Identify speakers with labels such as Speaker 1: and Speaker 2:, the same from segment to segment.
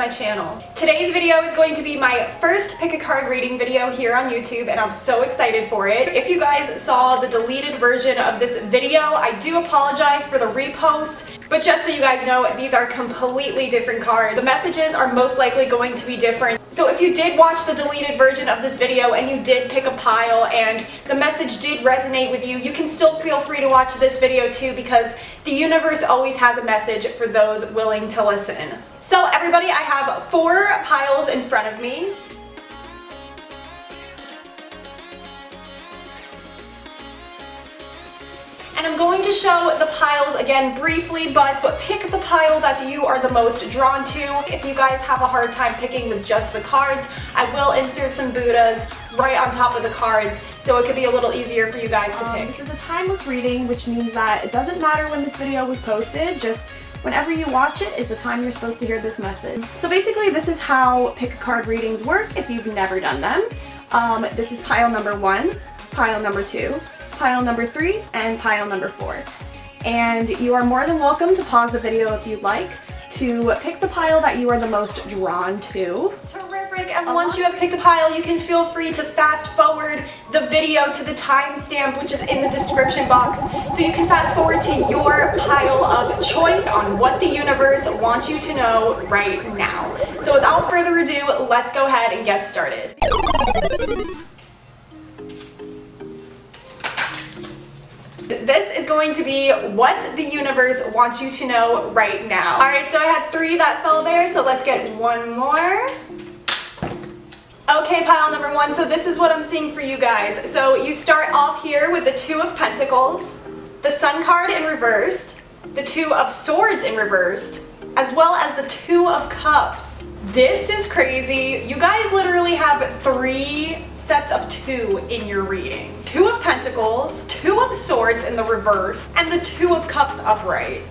Speaker 1: my channel. Today's video is going to be my first pick a card reading video here on YouTube, and I'm so excited for it. If you guys saw the deleted version of this video, I do apologize for the repost, but just so you guys know, these are completely different cards. The messages are most likely going to be different. So if you did watch the deleted version of this video and you did pick a pile and the message did resonate with you, you can still feel free to watch this video too, because the universe always has a message for those willing to listen. So everybody, I have 4 piles in front of me. And I'm going to show the piles again briefly, but pick the pile that you are the most drawn to. If you guys have a hard time picking with just the cards, I will insert some Buddhas right on top of the cards, so it could be a little easier for you guys to pick. This is a timeless reading, which means that it doesn't matter when this video was posted, just whenever you watch it is the time you're supposed to hear this message. So basically this is how pick a card readings work if you've never done them. This is pile number 1, pile number 2, pile number 3, and pile number 4. And you are more than welcome to pause the video if you'd like to pick the pile that you are the most drawn to. Terrific, and once you have picked a pile, you can feel free to fast forward the video to the timestamp, which is in the description box, so you can fast forward to your pile of choice on what the universe wants you to know right now. So without further ado, let's go ahead and get started. This is going to be what the universe wants you to know right now. Alright, so I had 3 that fell there, so let's get one more. Okay, pile number 1, so this is what I'm seeing for you guys. So you start off here with the 2 of Pentacles, the Sun card in reversed, the 2 of Swords in reversed, as well as the 2 of Cups. This is crazy. You guys literally have 3 sets of 2 in your reading. 2 of Pentacles, 2 of Swords in the reverse, and the 2 of Cups upright.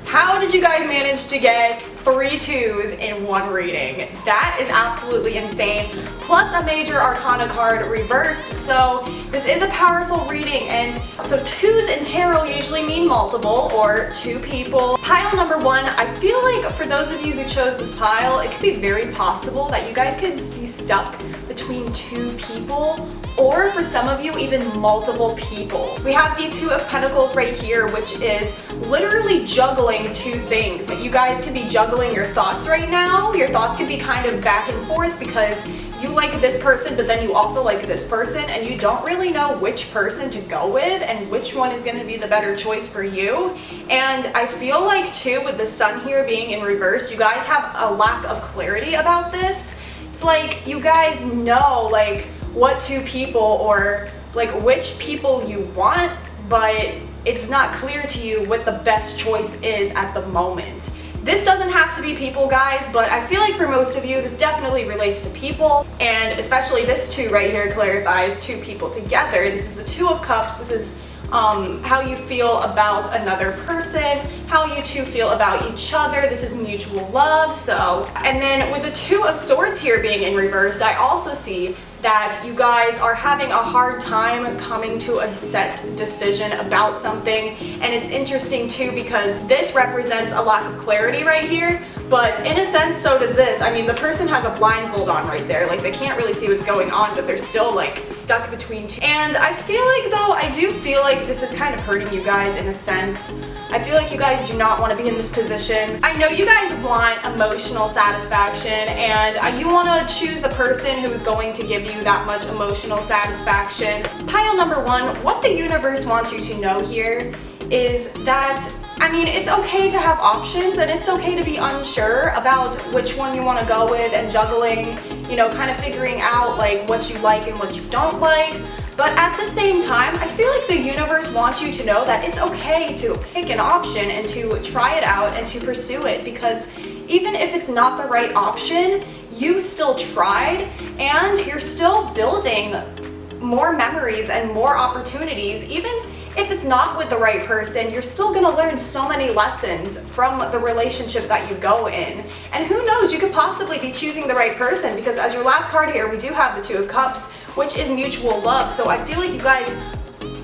Speaker 1: How did you guys manage to get 3 2s in one reading? That is absolutely insane. Plus a major arcana card reversed, so this is a powerful reading. And so 2s in tarot usually mean multiple or 2 people. Pile number 1, I feel like for those of you who chose this pile, it could be very possible that you guys could be stuck between 2 people, or for some of you even multiple people. We have the 2 of Pentacles right here, which is literally juggling 2 things. You guys could be juggling your thoughts right now. Your thoughts could be kind of back and forth because you like this person, but then you also like this person, and you don't really know which person to go with and which one is going to be the better choice for you. And I feel like too, with the Sun here being in reverse, you guys have a lack of clarity about this. It's like you guys know like what 2 people or like which people you want, but it's not clear to you what the best choice is at the moment. This doesn't have to be people, guys, but I feel like for most of you this definitely relates to people, and especially this 2 right here clarifies 2 people together. This is the 2 of Cups. This is how you feel about another person, how you 2 feel about each other. This is mutual love. So, and then with the 2 of Swords here being in reversed, I also see that you guys are having a hard time coming to a set decision about something. And it's interesting too because this represents a lack of clarity right here, but in a sense so does this. I mean, the person has a blindfold on right there, like they can't really see what's going on, but they're still like stuck between 2. And I feel like though, I do feel like this is kind of hurting you guys in a sense. I feel like you guys do not want to be in this position. I know you guys want emotional satisfaction, and you want to choose the person who is going to give you that much emotional satisfaction. Pile number 1, what the universe wants you to know here is that, I mean, it's okay to have options, and it's okay to be unsure about which one you want to go with, and juggling, you know, kind of figuring out like what you like and what you don't like. But at the same time, I feel like the universe wants you to know that it's okay to pick an option and to try it out and to pursue it, because even if it's not the right option, you still tried and you're still building more memories and more opportunities. Even if it's not with the right person, you're still gonna learn so many lessons from the relationship that you go in. And who knows, you could possibly be choosing the right person, because as your last card here, we do have the 2 of Cups, which is mutual love. So I feel like you guys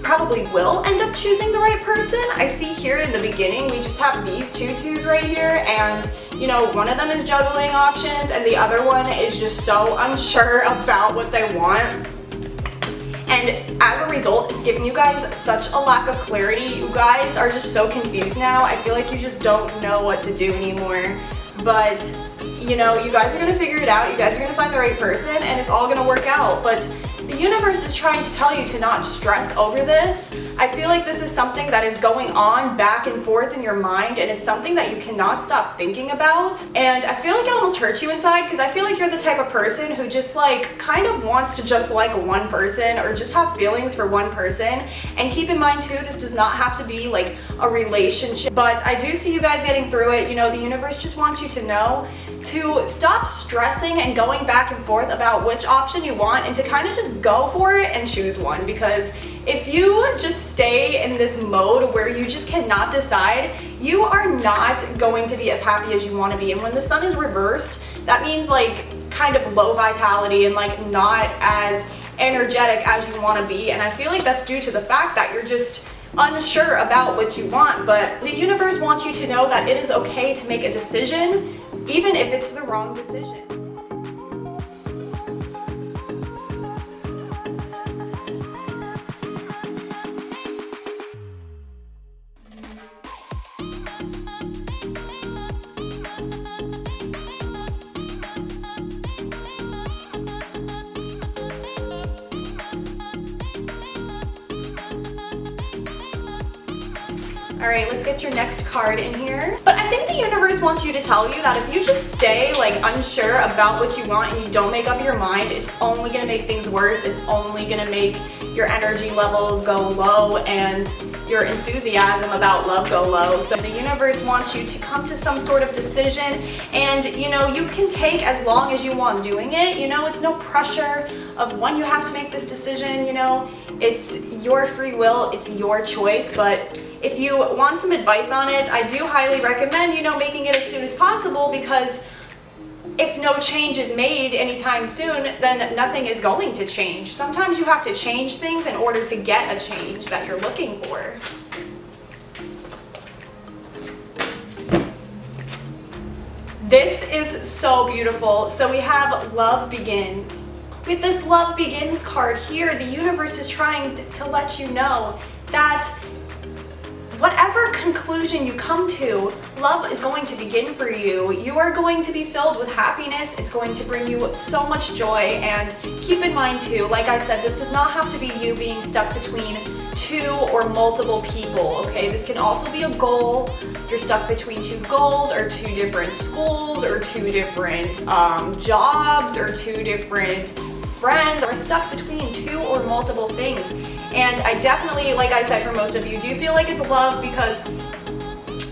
Speaker 1: probably will end up choosing the right person. I see here in the beginning, we just have these 2 2s right here, and you know, one of them is juggling options and the other one is just so unsure about what they want. And as a result, it's giving you guys such a lack of clarity. You guys are just so confused now. I feel like you just don't know what to do anymore. But, you know, you guys are going to figure it out. You guys are going to find the right person and it's all going to work out. But the universe is trying to tell you to not stress over this. I feel like this is something that is going on back and forth in your mind, and it's something that you cannot stop thinking about. And I feel like it almost hurts you inside, because I feel like you're the type of person who just like kind of wants to just like one person or just have feelings for one person. And keep in mind too, this does not have to be like a relationship, but I do see you guys getting through it. You know, the universe just wants you to know to stop stressing and going back and forth about which option you want, and to kind of just go for it and choose one. Because if you just stay in this mode where you just cannot decide, you are not going to be as happy as you want to be. And when the sun is reversed, that means like kind of low vitality and like not as energetic as you want to be. And I feel like that's due to the fact that you're just unsure about what you want. But the universe wants you to know that it is okay to make a decision, even if it's the wrong decision. All right, let's get your next card in here. But I think the universe wants you to tell you that if you just stay like unsure about what you want and you don't make up your mind, it's only gonna make things worse. It's only gonna make your energy levels go low and your enthusiasm about love go low. So the universe wants you to come to some sort of decision, and you know, you can take as long as you want doing it. You know, it's no pressure of when you have to make this decision. You know, it's your free will, it's your choice. But if you want some advice on it, I do highly recommend, you know, making it as soon as possible, because if no change is made anytime soon, then nothing is going to change. Sometimes you have to change things in order to get a change that you're looking for. This is so beautiful. So we have Love Begins. With this Love Begins card here, the universe is trying to let you know that whatever conclusion you come to, love is going to begin for you. You are going to be filled with happiness. It's going to bring you so much joy. And keep in mind too, like I said, this does not have to be you being stuck between two or multiple people, okay? This can also be a goal. You're stuck between two goals, or two different schools, or two different jobs, or two different friends, or stuck between two or multiple things. And I definitely, like I said, for most of you, do feel like it's love, because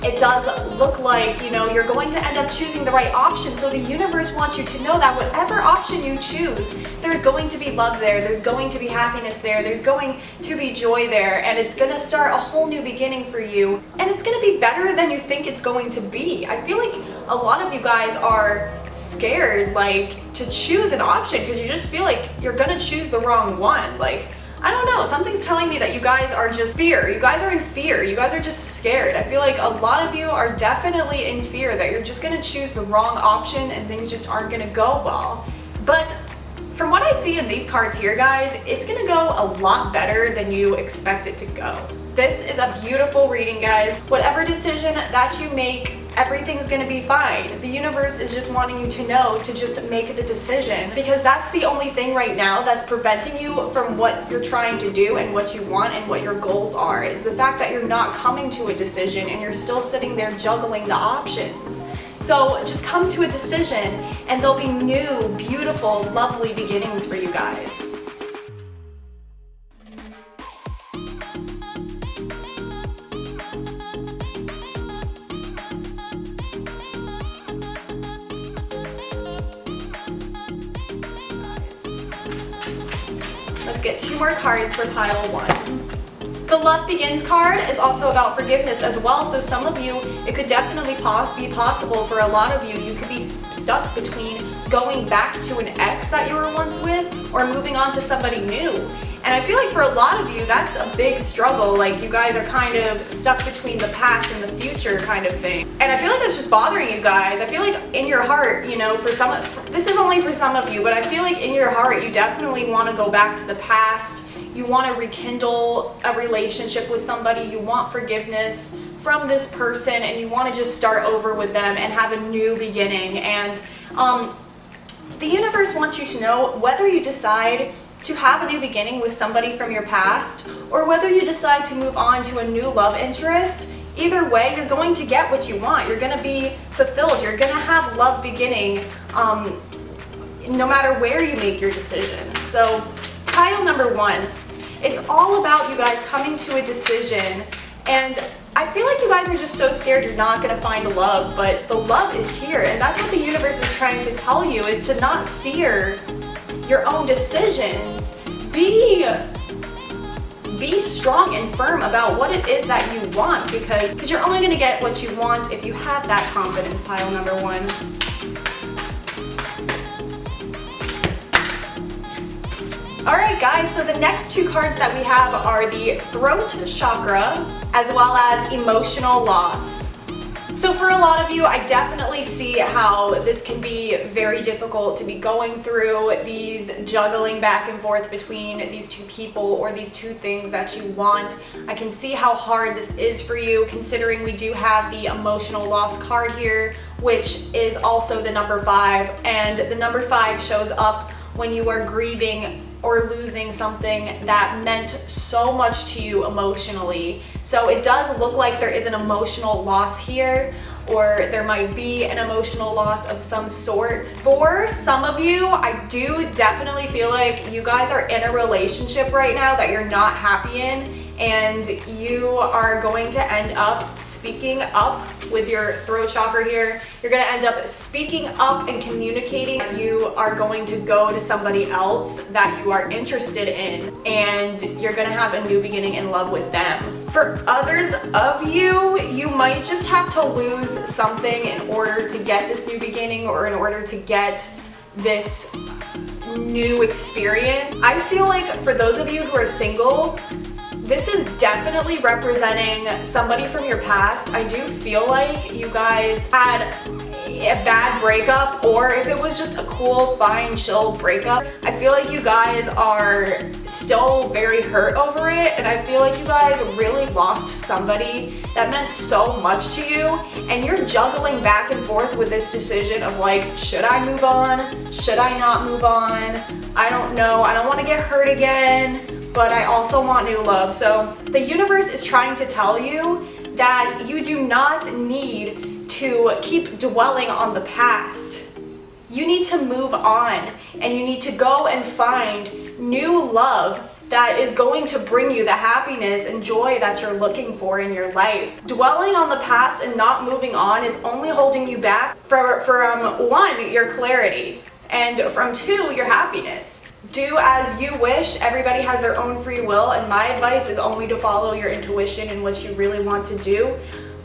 Speaker 1: it does look like, you know, you're going to end up choosing the right option. So the universe wants you to know that whatever option you choose, there's going to be love there, there's going to be happiness there, there's going to be joy there, and it's going to start a whole new beginning for you. And it's going to be better than you think it's going to be. I feel like a lot of you guys are scared, like, to choose an option because you just feel like you're going to choose the wrong one. Like, I don't know, something's telling me that you guys are just fear. You guys are in fear. You guys are just scared. I feel like a lot of you are definitely in fear that you're just gonna choose the wrong option and things just aren't gonna go well. But from what I see in these cards here, guys, it's gonna go a lot better than you expect it to go. This is a beautiful reading, guys. Whatever decision that you make, everything's gonna be fine. The universe is just wanting you to know to just make the decision, because that's the only thing right now that's preventing you from what you're trying to do and what you want and what your goals are, is the fact that you're not coming to a decision and you're still sitting there juggling the options. So just come to a decision and there'll be new, beautiful, lovely beginnings for you guys. Let's get 2 more cards for pile 1. The Love Begins card is also about forgiveness as well, so some of you, it could definitely be possible for a lot of you, you could be stuck between going back to an ex that you were once with or moving on to somebody new. And I feel like for a lot of you, that's a big struggle. Like you guys are kind of stuck between the past and the future kind of thing. And I feel like that's just bothering you guys. I feel like in your heart, you know, this is only for some of you, but I feel like in your heart, you definitely want to go back to the past. You want to rekindle a relationship with somebody. You want forgiveness from this person, and you want to just start over with them and have a new beginning. And the universe wants you to know whether you decide to have a new beginning with somebody from your past or whether you decide to move on to a new love interest. Either way, you're going to get what you want. You're going to be fulfilled. You're going to have love beginning no matter where you make your decision. So pile number 1, it's all about you guys coming to a decision. And I feel like you guys are just so scared you're not going to find love, but the love is here. And that's what the universe is trying to tell you, is to not fear your own decisions. Be strong and firm about what it is that you want, because you're only going to get what you want if you have that confidence. Pile number 1. Alright guys, so the next 2 cards that we have are the throat chakra as well as emotional loss. So for a lot of you, I definitely see how this can be very difficult to be going through these juggling back and forth between these 2 people or these 2 things that you want. I can see how hard this is for you, considering we do have the emotional loss card here, which is also the number 5, and the number 5 shows up when you are grieving or losing something that meant so much to you emotionally. So it does look like there is an emotional loss here, or there might be an emotional loss of some sort. For some of you, I do definitely feel like you guys are in a relationship right now that you're not happy in, and you are going to end up speaking up with your throat chakra here. You're going to end up speaking up and communicating that you are going to go to somebody else that you are interested in, and you're going to have a new beginning in love with them. For others of you, you might just have to lose something in order to get this new beginning, or in order to get this new experience. I feel like for those of you who are single, this is definitely representing somebody from your past. I do feel like you guys had a bad breakup, or if it was just a cool, fine, chill breakup, I feel like you guys are still very hurt over it, and I feel like you guys really lost somebody that meant so much to you, and you're juggling back and forth with this decision of like, should I move on? Should I not move on? I don't know. I don't want to get hurt again, but I also want new love. So the universe is trying to tell you that you do not need to keep dwelling on the past. You need to move on, and you need to go and find new love that is going to bring you the happiness and joy that you're looking for in your life. Dwelling on the past and not moving on is only holding you back from 1, your clarity, and from 2, your happiness. Do as you wish. Everybody has their own free will, and my advice is only to follow your intuition and what you really want to do.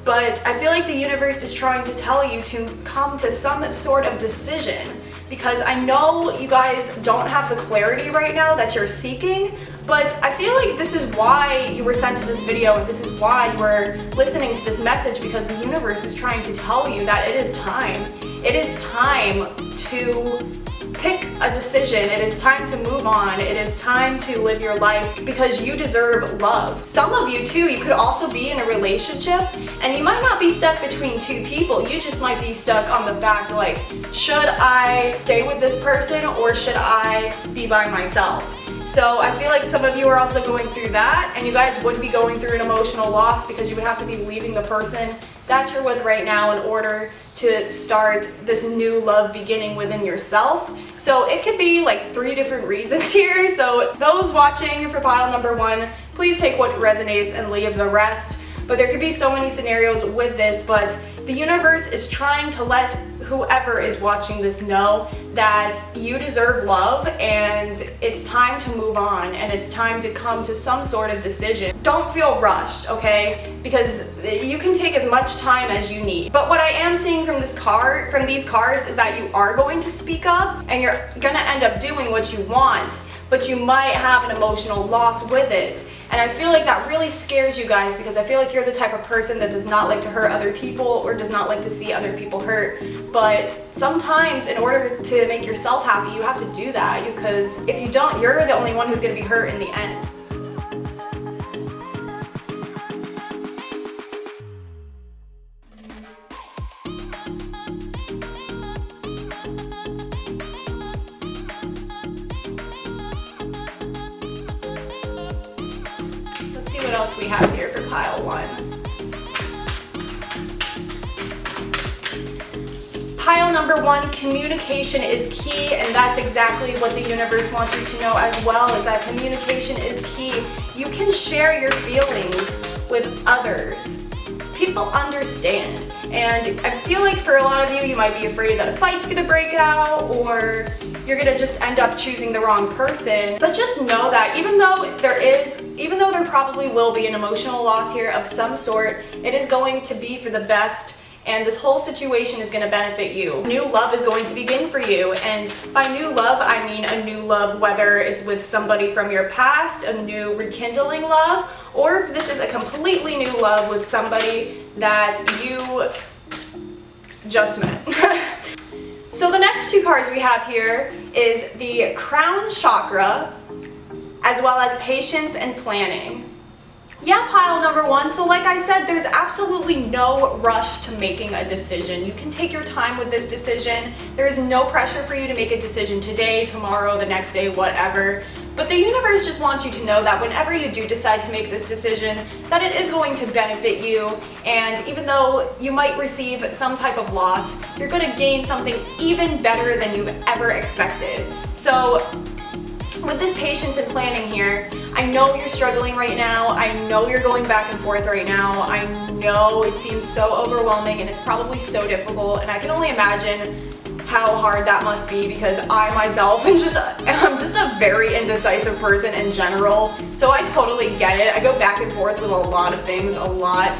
Speaker 1: But I feel like the universe is trying to tell you to come to some sort of decision, because I know you guys don't have the clarity right now that you're seeking, but I feel like this is why you were sent to this video, and this is why you were listening to this message, because the universe is trying to tell you that it is time. It is time to pick a decision. It is time to move on. It is time to live your life, because you deserve love. Some of you too, you could also be in a relationship, and you might not be stuck between 2 people. You just might be stuck on the fact like, should I stay with this person or should I be by myself? So I feel like some of you are also going through that, and you guys would be going through an emotional loss because you would have to be leaving the person that you're with right now in order to start this new love beginning within yourself. So it could be like 3 different reasons here. So those watching for pile number 1, please take what resonates and leave the rest. But there could be so many scenarios with this, but the universe is trying to let whoever is watching this know that you deserve love and it's time to move on and it's time to come to some sort of decision. Don't feel rushed, okay? Because you can take as much time as you need. But what I am seeing from these cards is that you are going to speak up and you're gonna end up doing what you want, but you might have an emotional loss with it. And I feel like that really scares you guys because I feel like you're the type of person that does not like to hurt other people or does not like to see other people hurt. But sometimes in order to make yourself happy, you have to do that, because if you don't, you're the only one who's going to be hurt in the end. What else we have here for pile 1. Pile number 1, communication is key, and that's exactly what the universe wants you to know as well, is that communication is key. You can share your feelings with others. People understand. And I feel like for a lot of you, you might be afraid that a fight's gonna break out or you're gonna just end up choosing the wrong person. But just know that even though there probably will be an emotional loss here of some sort, it is going to be for the best, and this whole situation is going to benefit you. New love is going to begin for you, and by new love, I mean a new love, whether it's with somebody from your past, a new rekindling love, or if this is a completely new love with somebody that you just met. So the next 2 cards we have here is the crown chakra, as well as patience and planning. Yeah, pile number 1, so like I said, there's absolutely no rush to making a decision. You can take your time with this decision. There is no pressure for you to make a decision today, tomorrow, the next day, whatever. But the universe just wants you to know that whenever you do decide to make this decision, that it is going to benefit you, and even though you might receive some type of loss, you're going to gain something even better than you've ever expected. So with this patience and planning here, I know you're struggling right now. I know you're going back and forth right now. I know it seems so overwhelming and it's probably so difficult, and I can only imagine how hard that must be, because I myself am just a very indecisive person in general. So I totally get it. I go back and forth with a lot of things, a lot.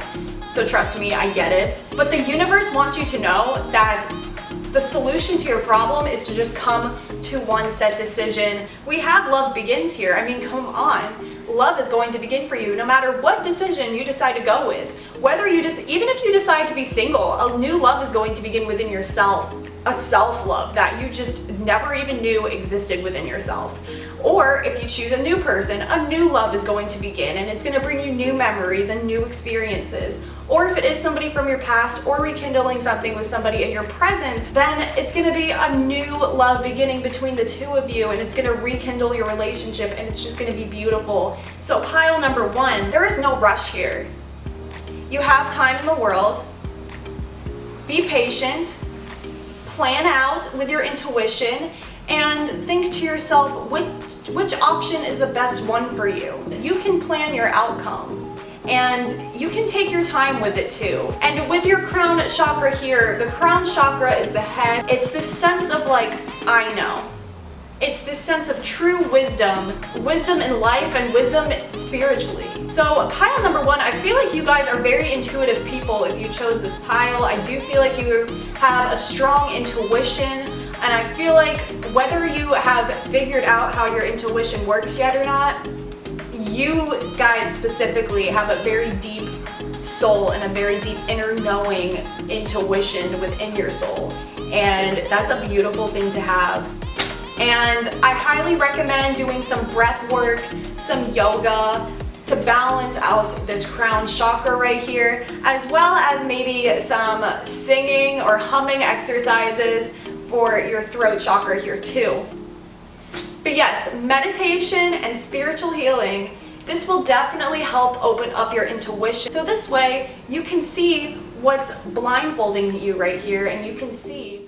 Speaker 1: So trust me, I get it. But the universe wants you to know that the solution to your problem is to just come to one set decision. We have love begins here. I mean, come on. Love is going to begin for you no matter what decision you decide to go with. Even if you decide to be single, a new love is going to begin within yourself. A self-love that you just never even knew existed within yourself. Or if you choose a new person, a new love is going to begin, and it's going to bring you new memories and new experiences. Or if it is somebody from your past or rekindling something with somebody in your present, then it's going to be a new love beginning between the two of you, and it's going to rekindle your relationship, and it's just going to be beautiful. So pile number 1, there is no rush here. You have time in the world. Be patient. Plan out with your intuition and think to yourself which option is the best one for you. You can plan your outcome and you can take your time with it too. And with your crown chakra here, the crown chakra is the head. It's this sense of like, I know. It's this sense of true wisdom in life and wisdom spiritually. So pile number 1, I feel like you guys are very intuitive people if you chose this pile. I do feel like you have a strong intuition, and I feel like whether you have figured out how your intuition works yet or not, you guys specifically have a very deep soul and a very deep inner knowing intuition within your soul. And that's a beautiful thing to have. And I highly recommend doing some breath work, some yoga to balance out this crown chakra right here, as well as maybe some singing or humming exercises for your throat chakra here too. But yes, meditation and spiritual healing, this will definitely help open up your intuition. So this way you can see what's blindfolding you right here, and you can see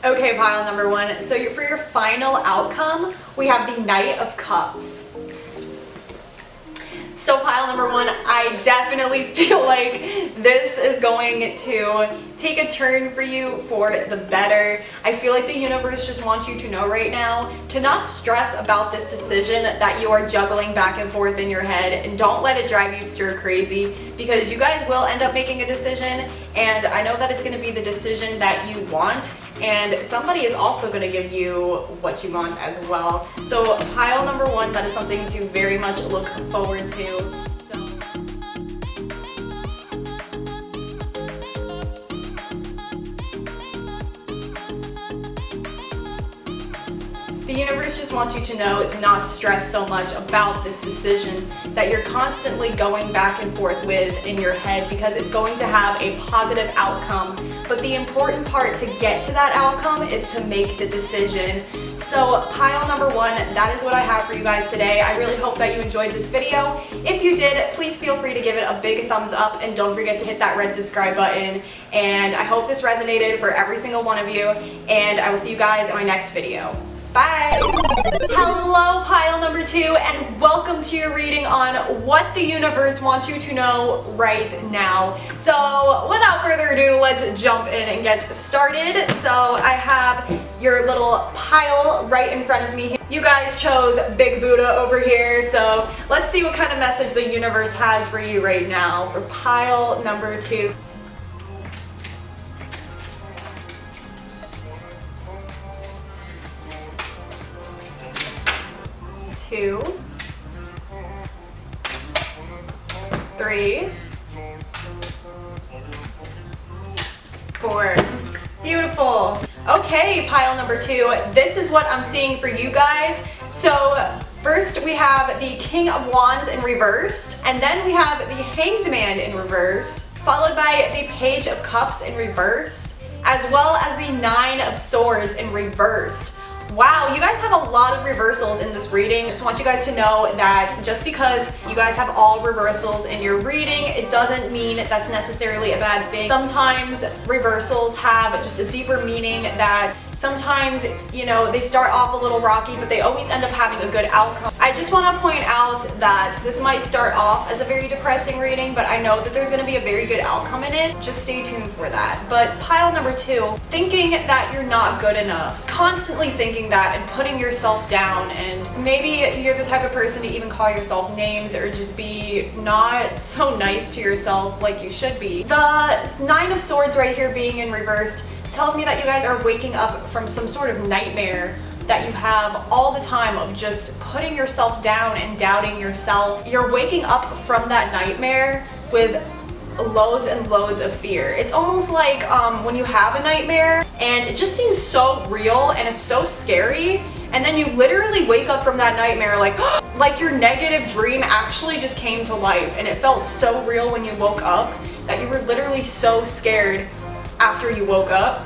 Speaker 1: Okay, pile number one. So for your final outcome, we have the Knight of Cups. So pile number one, I definitely feel like this is going to take a turn for you for the better. I feel like the universe just wants you to know right now to not stress about this decision that you are juggling back and forth in your head, and don't let it drive you stir crazy, because you guys will end up making a decision, and I know that it's going to be the decision that you want, and somebody is also going to give you what you want as well. So pile number one, that is something to very much look forward to. The universe just wants you to know to not stress so much about this decision that you're constantly going back and forth with in your head, because it's going to have a positive outcome. But the important part to get to that outcome is to make the decision. So pile number one, that is what I have for you guys today. I really hope that you enjoyed this video. If you did, please feel free to give it a big thumbs up, and don't forget to hit that red subscribe button. And I hope this resonated for every single one of you, and I will see you guys in my next video. Bye! Hello, pile number two, and welcome to your reading on what the universe wants you to know right now. So without further ado, let's jump in and get started. So I have your little pile right in front of me. You guys chose Big Buddha over here, so let's see what kind of message the universe has for you right now for pile number two. 2, 3, 4. Beautiful. Okay, pile number two, this is what I'm seeing for you guys. So first we have the King of Wands in reversed, and then we have the Hanged Man in reverse, followed by the Page of Cups in reversed, as well as the Nine of Swords in reversed. Wow, you guys have a lot of reversals in this reading. Just want you guys to know that just because you guys have all reversals in your reading, it doesn't mean that's necessarily a bad thing. Sometimes reversals have just a deeper meaning that sometimes, you know, they start off a little rocky, but they always end up having a good outcome. I just want to point out that this might start off as a very depressing reading, but I know that there's going to be a very good outcome in it. Just stay tuned for that. But pile number two, thinking that you're not good enough. Constantly thinking that and putting yourself down, and maybe you're the type of person to even call yourself names or just be not so nice to yourself like you should be. The Nine of Swords right here being in reversed tells me that you guys are waking up from some sort of nightmare that you have all the time of just putting yourself down and doubting yourself. You're waking up from that nightmare with loads and loads of fear. It's almost like when you have a nightmare and it just seems so real and it's so scary, and then you literally wake up from that nightmare like your negative dream actually just came to life, and it felt so real when you woke up that you were literally so scared after you woke up.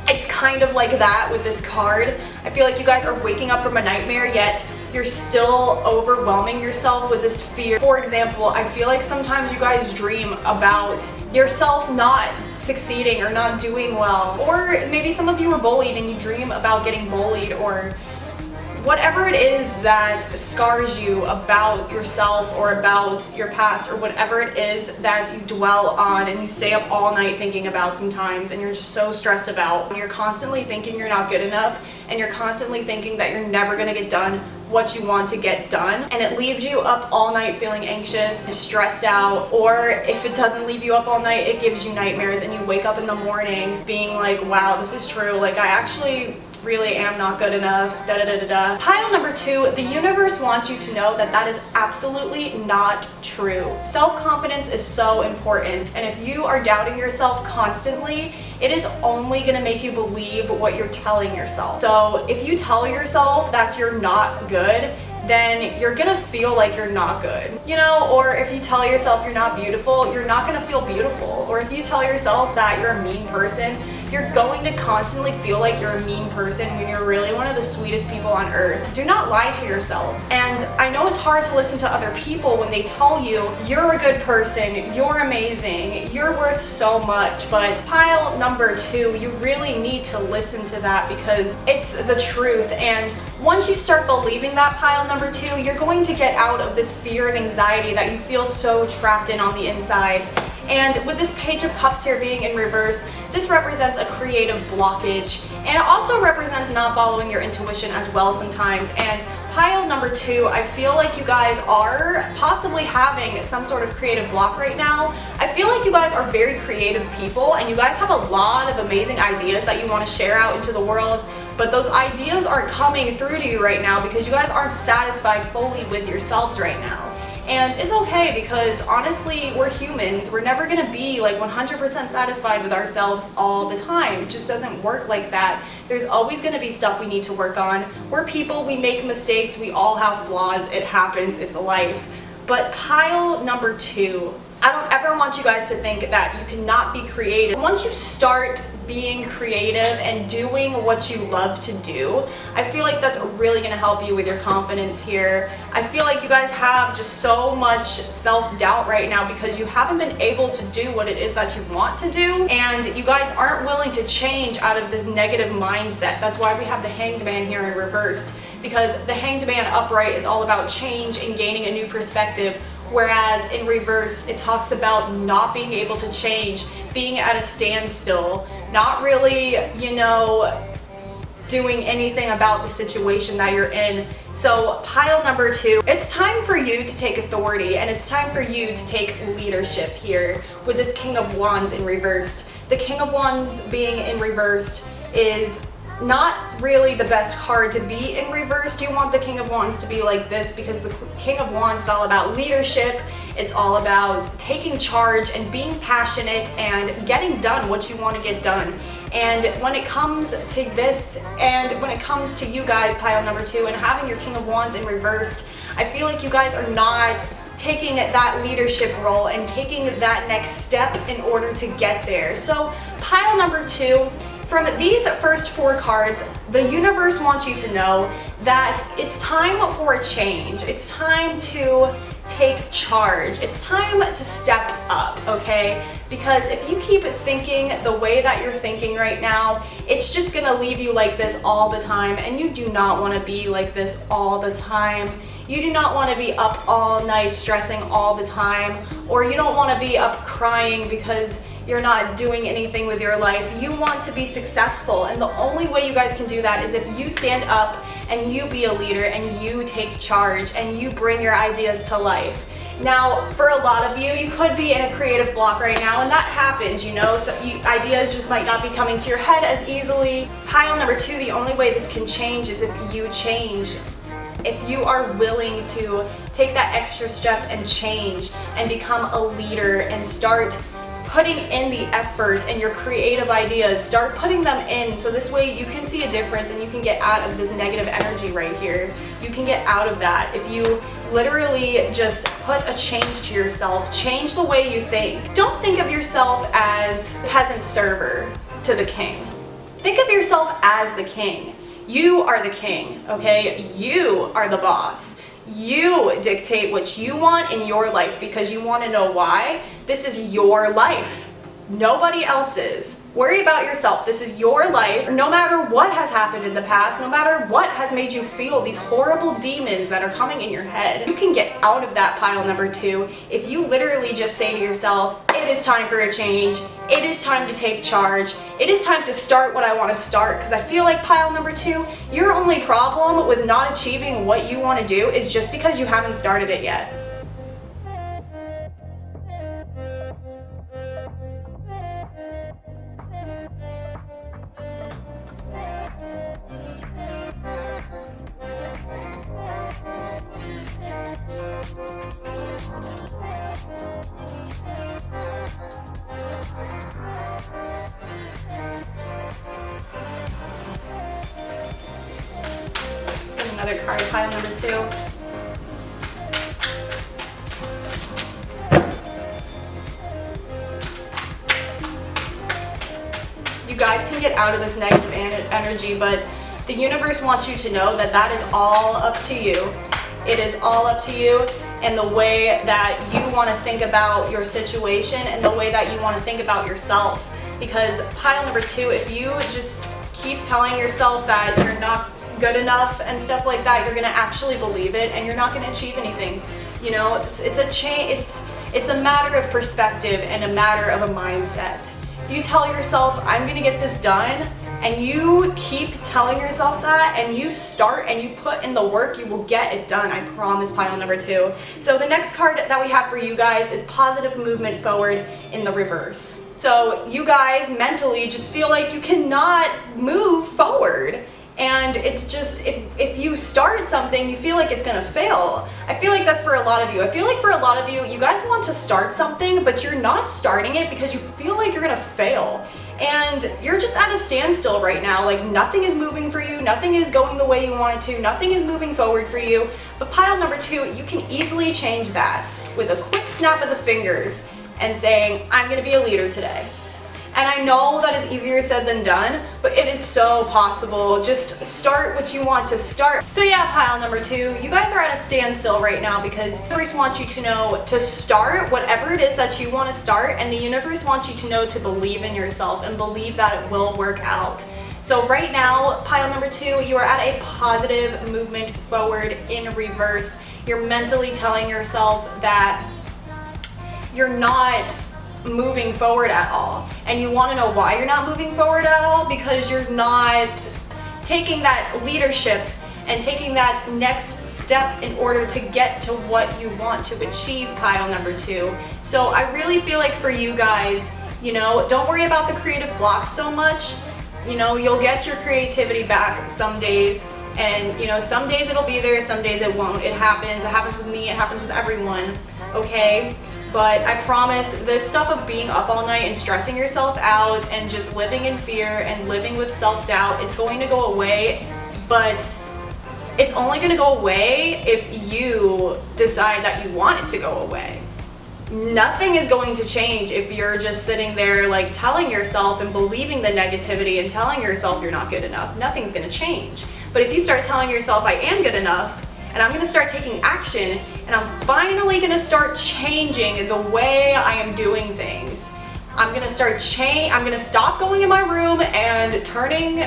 Speaker 1: It's kind of like that with this card. I feel like you guys are waking up from a nightmare, yet you're still overwhelming yourself with this fear. For example, I feel like sometimes you guys dream about yourself not succeeding or not doing well, or maybe some of you were bullied and you dream about getting bullied, or whatever it is that scars you about yourself or about your past, or whatever it is that you dwell on and you stay up all night thinking about sometimes, and you're just so stressed about. You're constantly thinking you're not good enough, and you're constantly thinking that you're never gonna get done what you want to get done, and it leaves you up all night feeling anxious and stressed out. Or if it doesn't leave you up all night, it gives you nightmares, and you wake up in the morning being like, wow, this is true, like I actually really am not good enough, da da da da da. Pile number two, the universe wants you to know that that is absolutely not true. Self-confidence is so important, and if you are doubting yourself constantly, it is only gonna make you believe what you're telling yourself. So if you tell yourself that you're not good, then you're gonna feel like you're not good, you know? Or if you tell yourself you're not beautiful, you're not gonna feel beautiful. Or if you tell yourself that you're a mean person, you're going to constantly feel like you're a mean person when you're really one of the sweetest people on earth. Do not lie to yourselves. And I know it's hard to listen to other people when they tell you you're a good person, you're amazing, you're you're worth so much. But pile number 2, you really need to listen to that because it's the truth. And once you start believing that, pile number 2, you're going to get out of this fear and anxiety that you feel so trapped in on the inside. And with this Page of Cups here being in reverse, this represents a creative blockage, and it also represents not following your intuition as well sometimes. And pile number 2, I feel like you guys are possibly having some sort of creative block right now. I feel like you guys are very creative people, and you guys have a lot of amazing ideas that you want to share out into the world, but those ideas aren't coming through to you right now because you guys aren't satisfied fully with yourselves right now. And it's okay because honestly, we're humans. We're never gonna be like 100% satisfied with ourselves all the time. It just doesn't work like that. There's always gonna be stuff we need to work on. We're people, we make mistakes, we all have flaws, it happens, it's life. But pile number 2, I don't ever want you guys to think that you cannot be creative. Once you start being creative and doing what you love to do, I feel like that's really going to help you with your confidence here. I feel like you guys have just so much self-doubt right now because you haven't been able to do what it is that you want to do, and you guys aren't willing to change out of this negative mindset. That's why we have the Hanged Man here in reversed, because the Hanged Man upright is all about change and gaining a new perspective, whereas in reverse it talks about not being able to change, being at a standstill, not really, you know, doing anything about the situation that you're in. So pile number 2, it's time for you to take authority, and it's time for you to take leadership here with this King of Wands in reversed. The King of Wands being in reversed is not really the best card to be in reverse. You want the King of Wands to be like this because the King of Wands is all about leadership. It's all about taking charge and being passionate and getting done what you want to get done. And when it comes to this, and when it comes to you guys, pile number 2, and having your King of Wands in reversed, I feel like you guys are not taking that leadership role and taking that next step in order to get there. So pile number 2, from these first 4 cards, the universe wants you to know that it's time for a change. It's time to take charge. It's time to step up, okay? Because if you keep thinking the way that you're thinking right now, it's just gonna leave you like this all the time, and you do not want to be like this all the time. You do not want to be up all night stressing all the time, or you don't want to be up crying because you're not doing anything with your life. You want to be successful, and the only way you guys can do that is if you stand up and you be a leader and you take charge and you bring your ideas to life. Now, for a lot of you, you could be in a creative block right now, and that happens, you know, so ideas just might not be coming to your head as easily. Pile number 2, the only way this can change is if you change. If you are willing to take that extra step and change and become a leader and start putting in the effort and your creative ideas, start putting them in, so this way you can see a difference and you can get out of this negative energy right here. You can get out of that if you literally just put a change to yourself, change the way you think. Don't think of yourself as peasant server to the king. Think of yourself as the king. You are the king, okay? You are the boss. You dictate what you want in your life because you want to know why. This is your life. Nobody else's. Worry about yourself. This is your life. No matter what has happened in the past, no matter what has made you feel these horrible demons that are coming in your head, you can get out of that pile number 2 if you literally just say to yourself, it is time for a change. It is time to take charge. It is time to start what I want to start, because I feel like pile number 2, your only problem with not achieving what you want to do is just because you haven't started it yet. Another card, pile number 2. You guys can get out of this negative energy, but the universe wants you to know that that is all up to you. It is all up to you. and the way that you want to think about your situation and the way that you want to think about yourself. Because pile number 2, if you just keep telling yourself that you're not good enough and stuff like that, you're gonna actually believe it and you're not gonna achieve anything. You know, it's a matter of perspective and a matter of a mindset. If you tell yourself, I'm gonna get this done, and you keep telling yourself that, and you start and you put in the work, you will get it done. I promise, pile number 2. So the next card that we have for you guys is positive movement forward in the reverse. So you guys mentally just feel like you cannot move forward. And it's just, if you start something, you feel like it's gonna fail. I feel like that's for a lot of you. I feel like for a lot of you, you guys want to start something, but you're not starting it because you feel like you're gonna fail. And you're just at a standstill right now. Like, nothing is moving for you, nothing is going the way you want it to, nothing is moving forward for you. But pile number 2, you can easily change that with a quick snap of the fingers and saying, I'm gonna be a leader today. And I know that is easier said than done, but it is so possible. Just start what you want to start. So yeah, pile number 2, you guys are at a standstill right now because the universe wants you to know to start whatever it is that you want to start, and the universe wants you to know to believe in yourself and believe that it will work out. So right now, pile number 2, you are at a positive movement forward in reverse. You're mentally telling yourself that you're not moving forward at all, and you want to know why you're not moving forward at all, because you're not taking that leadership and taking that next step in order to get to what you want to achieve, pile number 2. So I really feel like for you guys, you know, don't worry about the creative blocks so much. You know, you'll get your creativity back some days, and you know, some days it'll be there, some days it won't. It happens with me, it happens with everyone, okay? But I promise, this stuff of being up all night and stressing yourself out and just living in fear and living with self-doubt, it's going to go away, but it's only going to go away if you decide that you want it to go away. Nothing is going to change if you're just sitting there like telling yourself and believing the negativity and telling yourself you're not good enough. Nothing's going to change. But if you start telling yourself, I am good enough, and I'm going to start taking action, and I'm finally going to start changing the way I am doing things. I'm going to stop going in my room and turning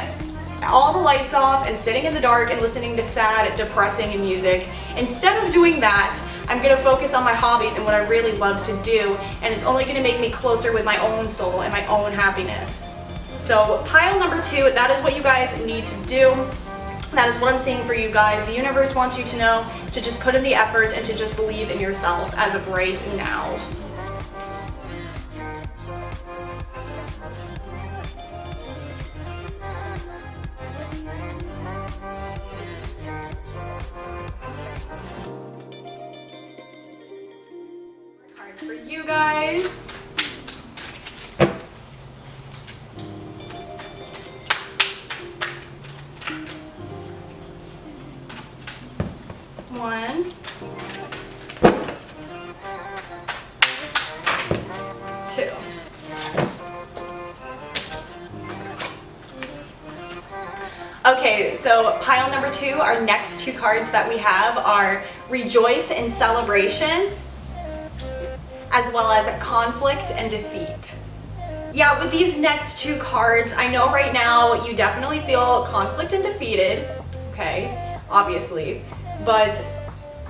Speaker 1: all the lights off and sitting in the dark and listening to sad, depressing music. Instead of doing that, I'm going to focus on my hobbies and what I really love to do, and it's only going to make me closer with my own soul and my own happiness. So pile number 2, that is what you guys need to do. That is what I'm seeing for you guys. The universe wants you to know to just put in the effort and to just believe in yourself as of right now. Cards for you guys. One, 2. Okay, so pile number 2, our next 2 cards that we have are Rejoice in Celebration, as well as Conflict and Defeat. Yeah, with these next 2 cards, I know right now you definitely feel conflict and defeated, okay, obviously. But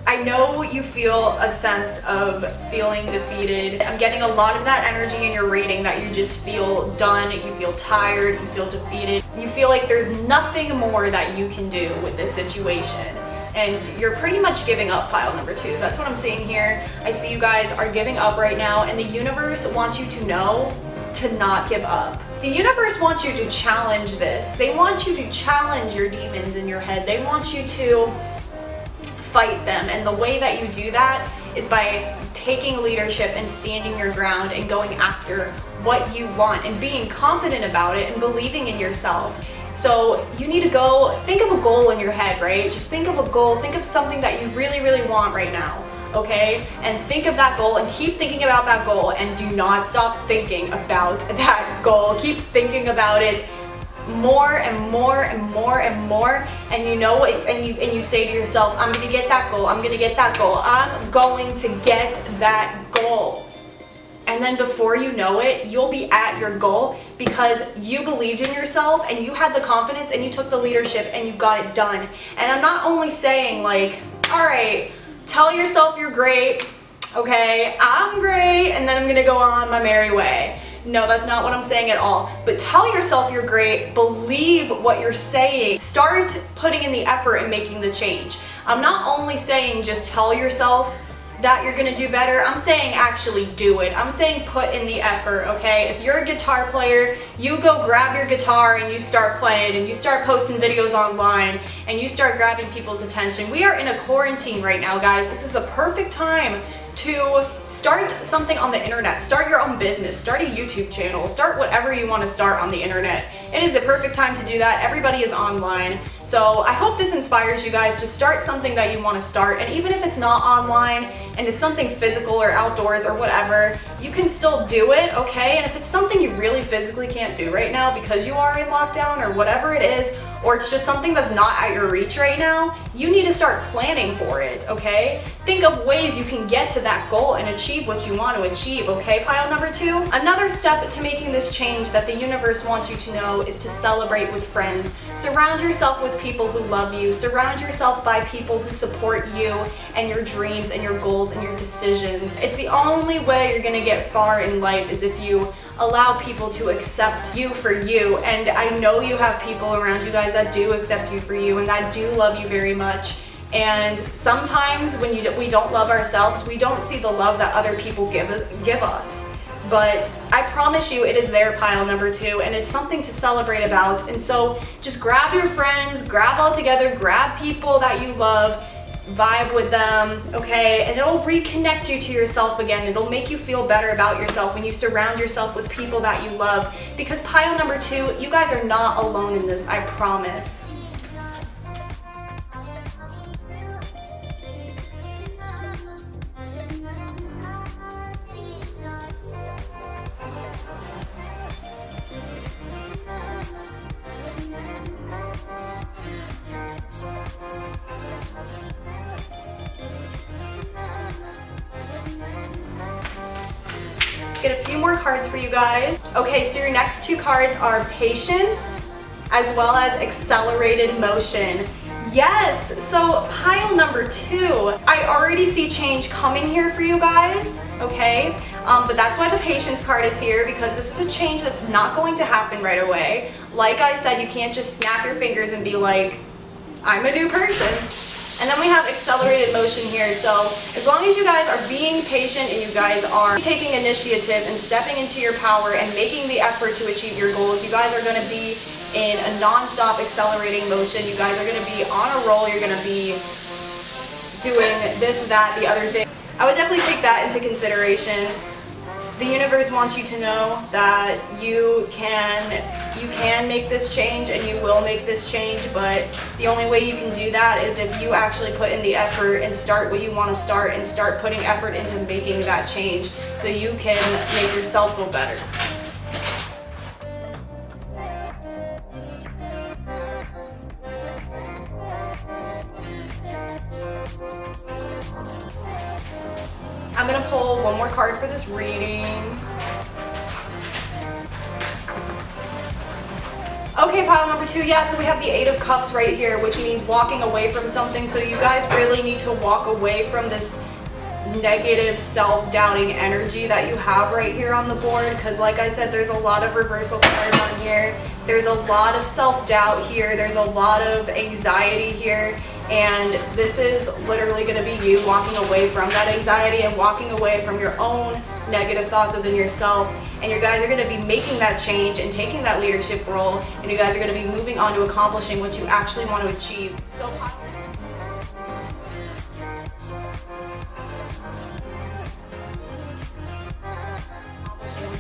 Speaker 1: I know you feel a sense of feeling defeated. I'm getting a lot of that energy in your reading, that you just feel done, you feel tired, you feel defeated. You feel like there's nothing more that you can do with this situation. And you're pretty much giving up, pile number 2. That's what I'm seeing here. I see you guys are giving up right now, and the universe wants you to know to not give up. The universe wants you to challenge this. They want you to challenge your demons in your head. They want you to fight them, and the way that you do that is by taking leadership and standing your ground and going after what you want and being confident about it and believing in yourself. So you need to go think of a goal in your head, right? Just think of a goal, think of something that you really, really want right now, okay? And think of that goal and keep thinking about that goal, and do not stop thinking about that goal. Keep thinking about it more and more and more and more, and you know what, and you say to yourself, I'm gonna get that goal, I'm gonna get that goal, I'm going to get that goal. And then before you know it, you'll be at your goal because you believed in yourself and you had the confidence and you took the leadership and you got it done. And I'm not only saying like, all right, tell yourself you're great, okay, I'm great, and then I'm gonna go on my merry way. No, that's not what I'm saying at all. But tell yourself you're great, believe what you're saying, start putting in the effort and making the change. I'm not only saying just tell yourself that you're gonna do better, I'm saying actually do it. I'm saying put in the effort, okay? If you're a guitar player, you go grab your guitar and you start playing and you start posting videos online and you start grabbing people's attention. We are in a quarantine right now, guys. This is the perfect time to start something on the internet, start your own business, start a YouTube channel, start whatever you want to start on the internet. It is the perfect time to do that. Everybody is online. So I hope this inspires you guys to start something that you want to start, and even if it's not online and it's something physical or outdoors or whatever, you can still do it, okay? And if it's something you really physically can't do right now because you are in lockdown or whatever it is, or it's just something that's not at your reach right now, you need to start planning for it, okay? Think of ways you can get to that goal and achieve what you want to achieve, okay? Pile number 2. Another step to making this change that the universe wants you to know is to celebrate with friends. Surround yourself with people who love you. Surround yourself by people who support you and your dreams and your goals and your decisions. It's the only way you're gonna get far in life is if you allow people to accept you for you. And I know you have people around you guys that do accept you for you and that do love you very much. And sometimes when we don't love ourselves, we don't see the love that other people give us. But I promise you it is there, pile number 2, and it's something to celebrate about. And so just grab your friends, grab all together, grab people that you love, vibe with them, okay? And it'll reconnect you to yourself again. It'll make you feel better about yourself when you surround yourself with people that you love. Because pile number 2, you guys are not alone in this, I promise. Get a few more cards for you guys. Okay, so your next 2 cards are Patience as well as Accelerated Motion. Yes, so pile number 2. I already see change coming here for you guys, okay? But that's why the Patience card is here, because this is a change that's not going to happen right away. Like I said, you can't just snap your fingers and be like, I'm a new person. And then we have Accelerated Motion here, so as long as you guys are being patient and you guys are taking initiative and stepping into your power and making the effort to achieve your goals, you guys are going to be in a non-stop accelerating motion. You guys are going to be on a roll. You're going to be doing this, that, the other thing. I would definitely take that into consideration. The universe wants you to know that you can make this change and you will make this change, but the only way you can do that is if you actually put in the effort and start what you want to start and start putting effort into making that change so you can make yourself feel better. I'm going to pull one more card for this reading. Okay, pile number 2, yeah, so we have the 8 of Cups right here, which means walking away from something. So you guys really need to walk away from this negative self-doubting energy that you have right here on the board, because like I said, there's a lot of reversal cards on here. There's a lot of self-doubt here. There's a lot of anxiety here. And this is literally going to be you walking away from that anxiety and walking away from your own negative thoughts within yourself. And you guys are going to be making that change and taking that leadership role. And you guys are going to be moving on to accomplishing what you actually want to achieve. So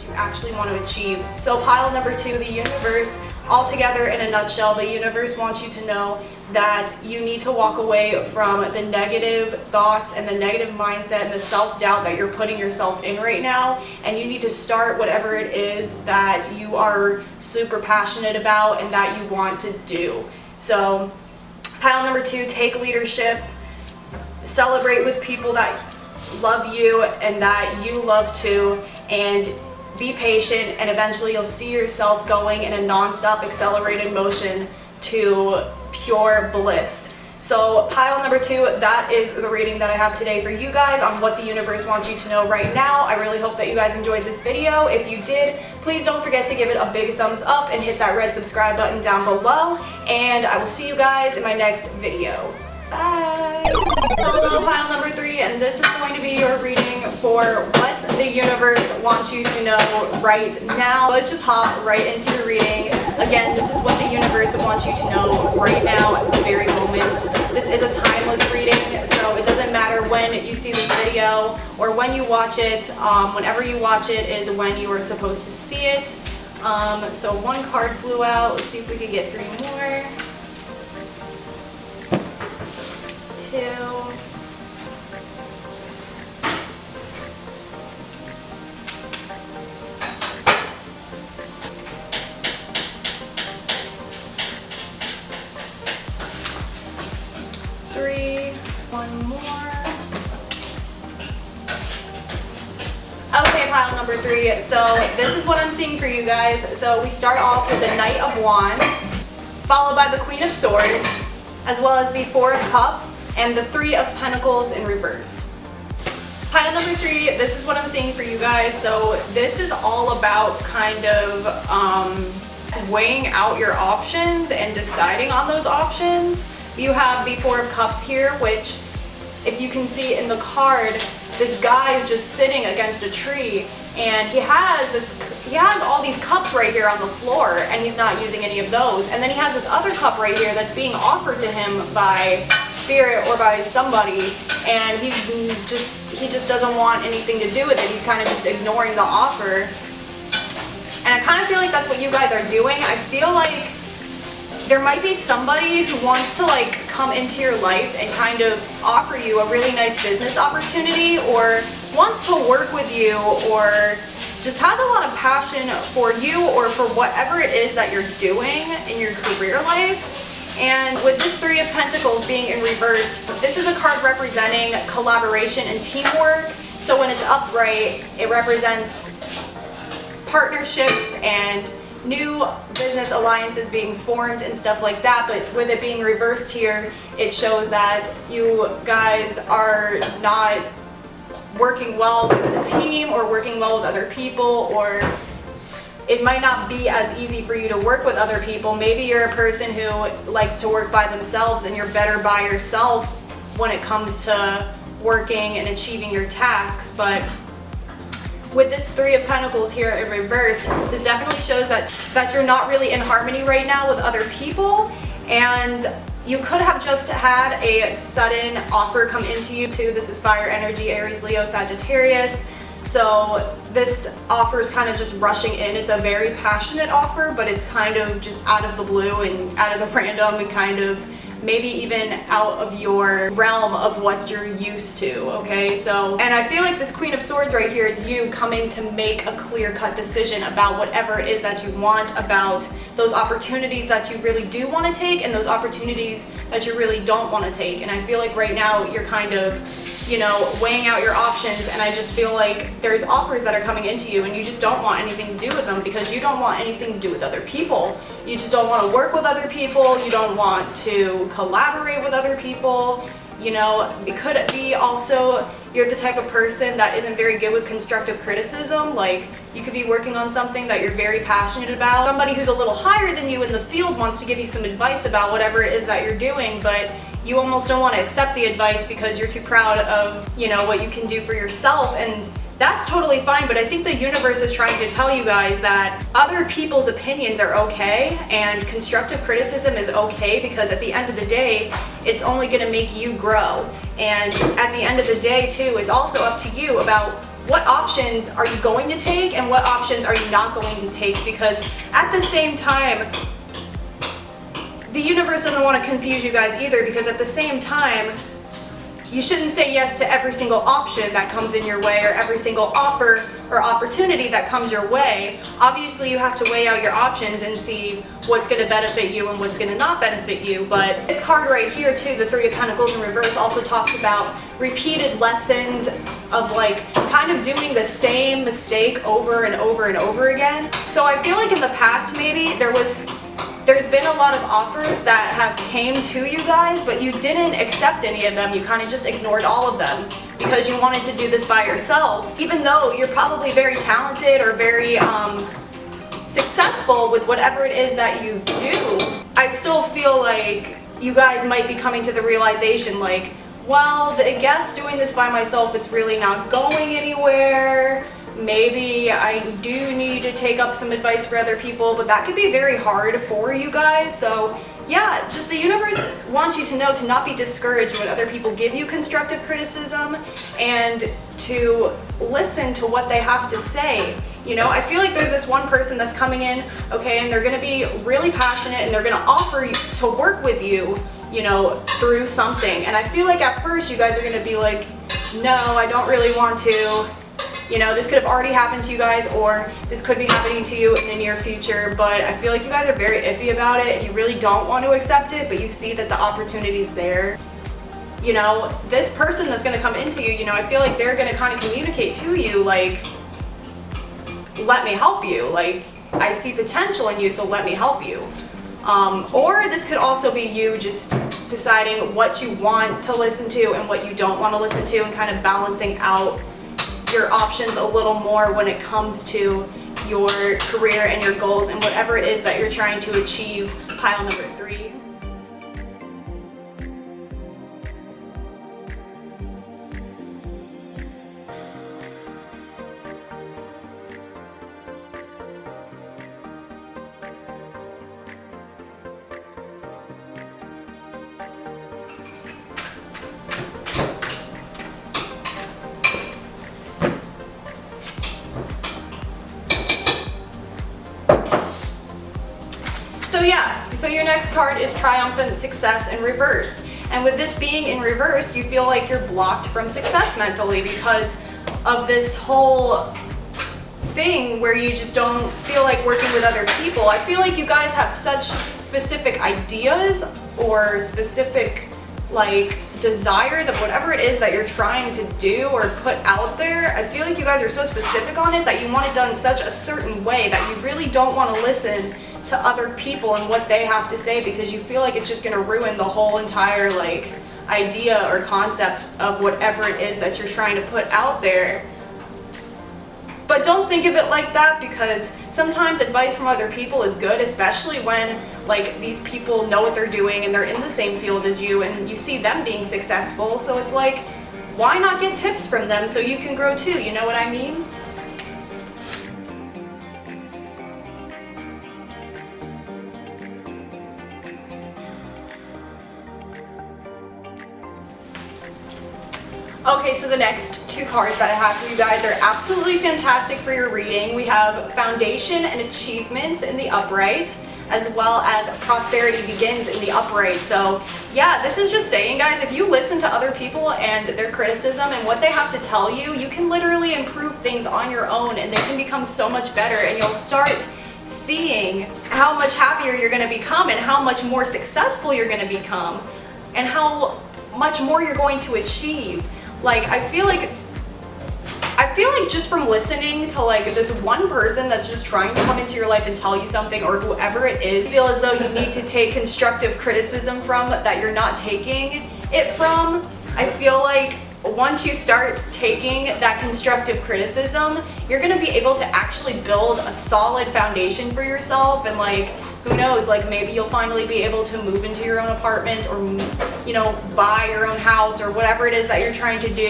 Speaker 1: that you actually want to achieve. So pile number 2, the universe, altogether in a nutshell, the universe wants you to know that you need to walk away from the negative thoughts and the negative mindset and the self-doubt that you're putting yourself in right now, and you need to start whatever it is that you are super passionate about and that you want to do. So pile number 2, take leadership, celebrate with people that love you and that you love too, and be patient, and eventually you'll see yourself going in a non-stop accelerated motion to pure bliss. So pile number 2, that is the reading that I have today for you guys on what the universe wants you to know right now. I really hope that you guys enjoyed this video. If you did, please don't forget to give it a big thumbs up and hit that red subscribe button down below, and I will see you guys in my next video. Bye! Hello, pile number 3, and this is going to be your reading for what the universe wants you to know right now. Let's just hop right into your reading. Again, this is what the universe wants you to know right now at this very moment. This is a timeless reading, so it doesn't matter when you see this video or when you watch it. Whenever you watch it is when you are supposed to see it. So 1 card flew out. Let's see if we can get 3 more. 2. 3. 1 more. Okay, pile number 3. So this is what I'm seeing for you guys. So we start off with the Knight of Wands, followed by the Queen of Swords, as well as the 4 of Cups, and the 3 of Pentacles in reverse. Pile number 3, this is what I'm seeing for you guys. So this is all about kind of weighing out your options and deciding on those options. You have the 4 of Cups here, which, if you can see in the card, this guy is just sitting against a tree, and he has all these cups right here on the floor, and he's not using any of those. And then he has this other cup right here that's being offered to him by spirit or by somebody, and he just doesn't want anything to do with it. He's kind of just ignoring the offer. And I kind of feel like that's what you guys are doing. I feel like there might be somebody who wants to like come into your life and kind of offer you a really nice business opportunity, or wants to work with you, or just has a lot of passion for you or for whatever it is that you're doing in your career life. And with this 3 of Pentacles being in reversed, this is a card representing collaboration and teamwork. So when it's upright, it represents partnerships and new business alliances being formed and stuff like that. But with it being reversed here, it shows that you guys are not working well with the team or working well with other people, or it might not be as easy for you to work with other people. Maybe you're a person who likes to work by themselves and you're better by yourself when it comes to working and achieving your tasks. But with this 3 of Pentacles here in reverse, this definitely shows that you're not really in harmony right now with other people, and you could have just had a sudden offer come into you too. This is fire energy, Aries, Leo, Sagittarius. So this offer is kind of just rushing in. It's a very passionate offer, but it's kind of just out of the blue and out of the random, and kind of maybe even out of your realm of what you're used to, okay? So, and I feel like this Queen of Swords right here is you coming to make a clear-cut decision about whatever it is that you want, about those opportunities that you really do want to take and those opportunities that you really don't want to take. And I feel like right now you're kind of, you know, weighing out your options, and I just feel like there's offers that are coming into you and you just don't want anything to do with them because you don't want anything to do with other people. You just don't want to work with other people. You don't want to collaborate with other people. You know, it could be also you're the type of person that isn't very good with constructive criticism. Like, you could be working on something that you're very passionate about. Somebody who's a little higher than you in the field wants to give you some advice about whatever it is that you're doing, but you almost don't want to accept the advice because you're too proud of, you know, what you can do for yourself. And that's totally fine, but I think the universe is trying to tell you guys that other people's opinions are okay and constructive criticism is okay, because at the end of the day, it's only going to make you grow. And at the end of the day too, it's also up to you about what options are you going to take and what options are you not going to take, because at the same time, the universe doesn't want to confuse you guys either, because at the same time, you shouldn't say yes to every single option that comes in your way or every single offer or opportunity that comes your way. Obviously, you have to weigh out your options and see what's going to benefit you and what's going to not benefit you. But this card right here too, the Three of Pentacles in reverse, also talks about repeated lessons of like kind of doing the same mistake over and over and over again. So I feel like in the past maybe there's been a lot of offers that have came to you guys, but you didn't accept any of them. You kind of just ignored all of them because you wanted to do this by yourself. Even though you're probably very talented or very successful with whatever it is that you do, I still feel like you guys might be coming to the realization like, well, I guess doing this by myself, it's really not going anywhere. Maybe I do need to take up some advice for other people, but that could be very hard for you guys. So yeah, just the universe wants you to know to not be discouraged when other people give you constructive criticism and to listen to what they have to say. You know, I feel like there's this one person that's coming in, okay, and they're gonna be really passionate and they're gonna offer to work with you, you know, through something. And I feel like at first you guys are gonna be like, no, I don't really want to. You know, this could have already happened to you guys, or this could be happening to you in the near future, but I feel like you guys are very iffy about it and you really don't want to accept it, but you see that the opportunity is there. You know, this person that's going to come into you, you know, I feel like they're going to kind of communicate to you like, let me help you. Like, I see potential in you, so let me help you. Or this could also be you just deciding what you want to listen to and what you don't want to listen to and kind of balancing out your options a little more when it comes to your career and your goals and whatever it is that you're trying to achieve. Pile number 3. So your next card is Triumphant Success in reversed. And with this being in reverse, you feel like you're blocked from success mentally because of this whole thing where you just don't feel like working with other people. I feel like you guys have such specific ideas or specific like desires of whatever it is that you're trying to do or put out there. I feel like you guys are so specific on it that you want it done such a certain way that you really don't want to listen to other people and what they have to say because you feel like it's just going to ruin the whole entire like idea or concept of whatever it is that you're trying to put out there. But don't think of it like that, because sometimes advice from other people is good, especially when like these people know what they're doing and they're in the same field as you and you see them being successful. So it's like, why not get tips from them so you can grow too? You know what I mean? Okay, so the next 2 cards that I have for you guys are absolutely fantastic for your reading. We have Foundation and Achievements in the upright, as well as Prosperity Begins in the upright. So yeah, this is just saying, guys, if you listen to other people and their criticism and what they have to tell you, you can literally improve things on your own and they can become so much better, and you'll start seeing how much happier you're going to become and how much more successful you're going to become and how much more you're going to achieve. Like, I feel like just from listening to like this one person that's just trying to come into your life and tell you something, or whoever it is, feel as though you need to take constructive criticism from that you're not taking it from. I feel like once you start taking that constructive criticism, you're going to be able to actually build a solid foundation for yourself, and like, who knows, like maybe you'll finally be able to move into your own apartment or, you know, buy your own house or whatever it is that you're trying to do.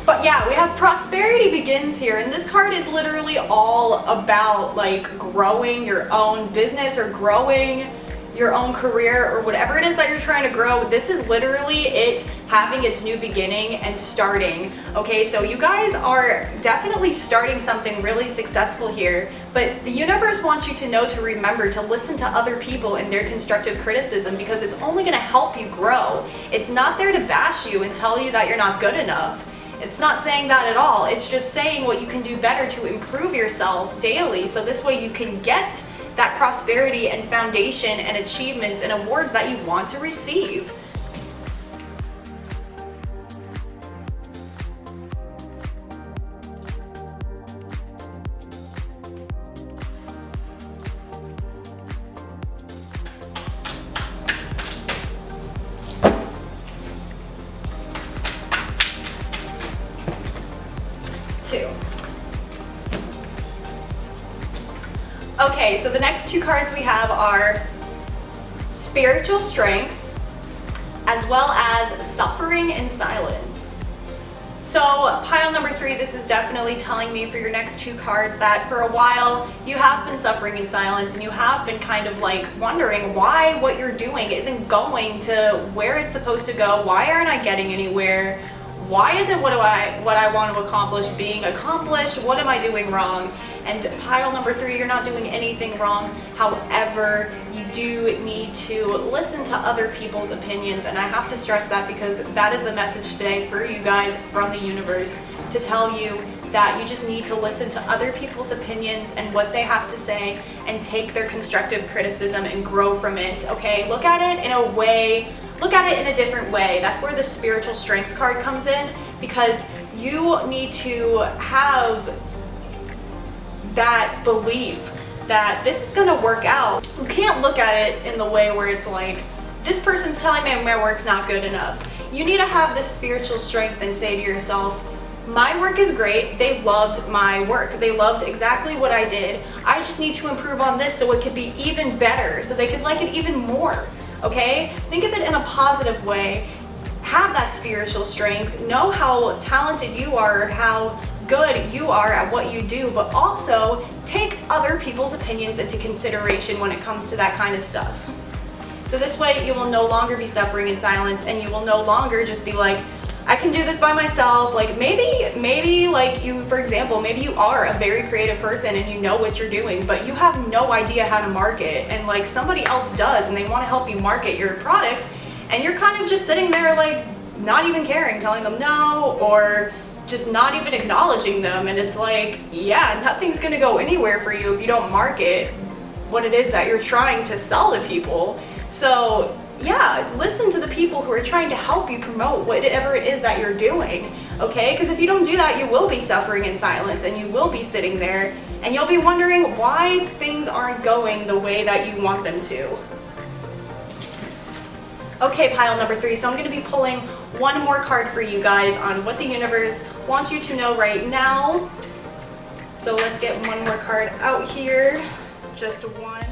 Speaker 1: But yeah, we have Prosperity Begins here, and this card is literally all about like growing your own business or growing your own career or whatever it is that you're trying to grow, this is literally it having its new beginning and starting. Okay, so you guys are definitely starting something really successful here, but the universe wants you to know to remember to listen to other people and their constructive criticism, because it's only going to help you grow. It's not there to bash you and tell you that you're not good enough. It's not saying that at all. It's just saying what you can do better to improve yourself daily, so this way you can get that prosperity and foundation and achievements and awards that you want to receive. Okay, so the next two cards we have are Spiritual Strength as well as Suffering in Silence. So pile number 3, this is definitely telling me for your next two cards that for a while you have been suffering in silence and you have been kind of like wondering why what you're doing isn't going to where it's supposed to go. Why aren't I getting anywhere? Why isn't what I want to accomplish being accomplished? What am I doing wrong? And pile number 3, you're not doing anything wrong. However, you do need to listen to other people's opinions, and I have to stress that because that is the message today for you guys from the universe, to tell you that you just need to listen to other people's opinions and what they have to say and take their constructive criticism and grow from it, okay? Look at it in a way, look at it in a different way. That's where the Spiritual Strength card comes in, because you need to have that belief that this is gonna work out. You can't look at it in the way where it's like, this person's telling me my work's not good enough. You need to have this spiritual strength and say to yourself, my work is great, they loved my work, they loved exactly what I did, I just need to improve on this so it could be even better, so they could like it even more, okay? Think of it in a positive way, have that spiritual strength, know how talented you are, how good you are at what you do, but also take other people's opinions into consideration when it comes to that kind of stuff. So this way you will no longer be suffering in silence, and you will no longer just be like, I can do this by myself. Like maybe like you, for example, maybe you are a very creative person and you know what you're doing, but you have no idea how to market, and like somebody else does and they want to help you market your products, and you're kind of just sitting there like not even caring, telling them no, or just not even acknowledging them. And it's like, yeah, nothing's gonna go anywhere for you if you don't market what it is that you're trying to sell to people. So yeah, listen to the people who are trying to help you promote whatever it is that you're doing, okay? Because if you don't do that, you will be suffering in silence, and you will be sitting there and you'll be wondering why things aren't going the way that you want them to. Okay, pile number 3, so I'm going to be pulling one more card for you guys on what the universe wants you to know right now. So let's get one more card out here, just one.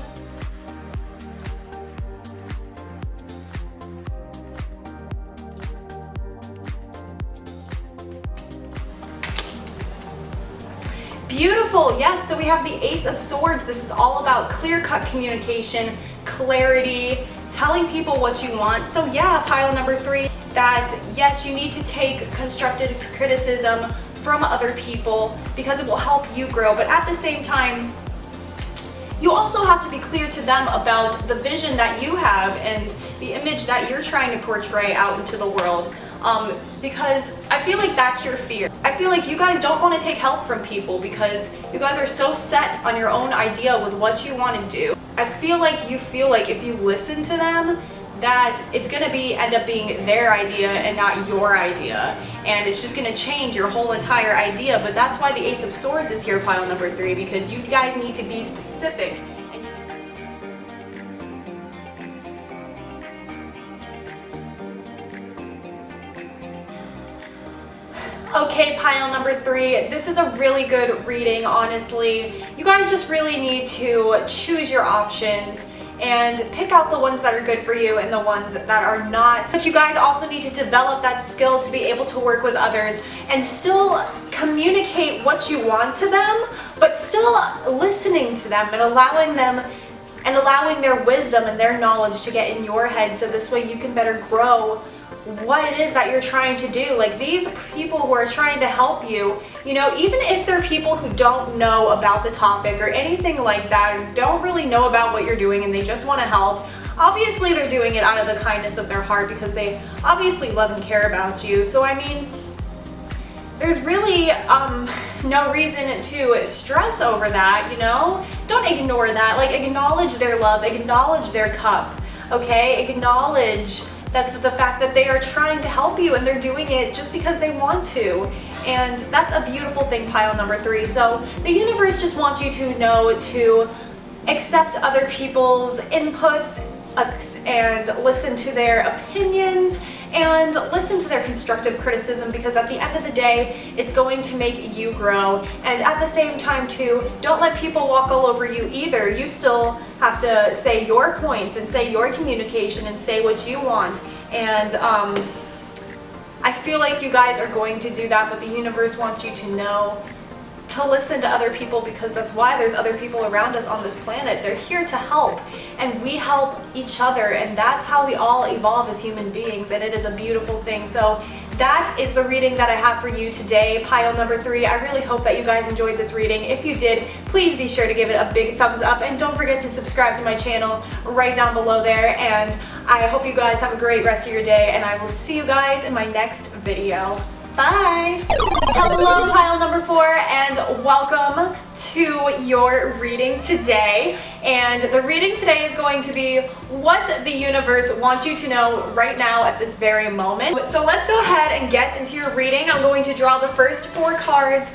Speaker 1: Beautiful, yes, so we have the Ace of Swords. This is all about clear-cut communication, clarity, telling people what you want. So yeah, pile number 3, that yes, you need to take constructive criticism from other people because it will help you grow, but at the same time, you also have to be clear to them about the vision that you have and the image that you're trying to portray out into the world. Because I feel like that's your fear. I feel like you guys don't want to take help from people because you guys are so set on your own idea with what you want to do. I feel like you feel like if you listen to them, that it's going to end up being their idea and not your idea, and it's just going to change your whole entire idea. But that's why the Ace of Swords is here, pile number 3, because you guys need to be specific. Okay, pile number 3, this is a really good reading, honestly. You guys just really need to choose your options and pick out the ones that are good for you and the ones that are not. But you guys also need to develop that skill to be able to work with others and still communicate what you want to them, but still listening to them and allowing them and allowing their wisdom and their knowledge to get in your head, so this way you can better grow what it is that you're trying to do. Like, these people who are trying to help you, you know, even if they're people who don't know about the topic or anything like that, or don't really know about what you're doing and they just want to help, obviously they're doing it out of the kindness of their heart because they obviously love and care about you. So I mean, there's really no reason to stress over that, you know? Don't ignore that. Like, acknowledge their love, acknowledge their cup, okay? Acknowledge that the fact that they are trying to help you and they're doing it just because they want to. And that's a beautiful thing, pile number 3. So the universe just wants you to know to accept other people's inputs and listen to their opinions and listen to their constructive criticism, because at the end of the day, it's going to make you grow. And at the same time too, don't let people walk all over you either. You still have to say your points and say your communication and say what you want. And I feel like you guys are going to do that, but the universe wants you to know to listen to other people, because that's why there's other people around us on this planet. They're here to help, and we help each other, and that's how we all evolve as human beings, and it is a beautiful thing. So that is the reading that I have for you today, pile number 3. I really hope that you guys enjoyed this reading. If you did, please be sure to give it a big thumbs up, and don't forget to subscribe to my channel right down below there. And I hope you guys have a great rest of your day, and I will see you guys in my next video. Bye! Hello, pile number 4, and welcome to your reading today. And the reading today is going to be what the universe wants you to know right now at this very moment. So let's go ahead and get into your reading. I'm going to draw the first 4 cards.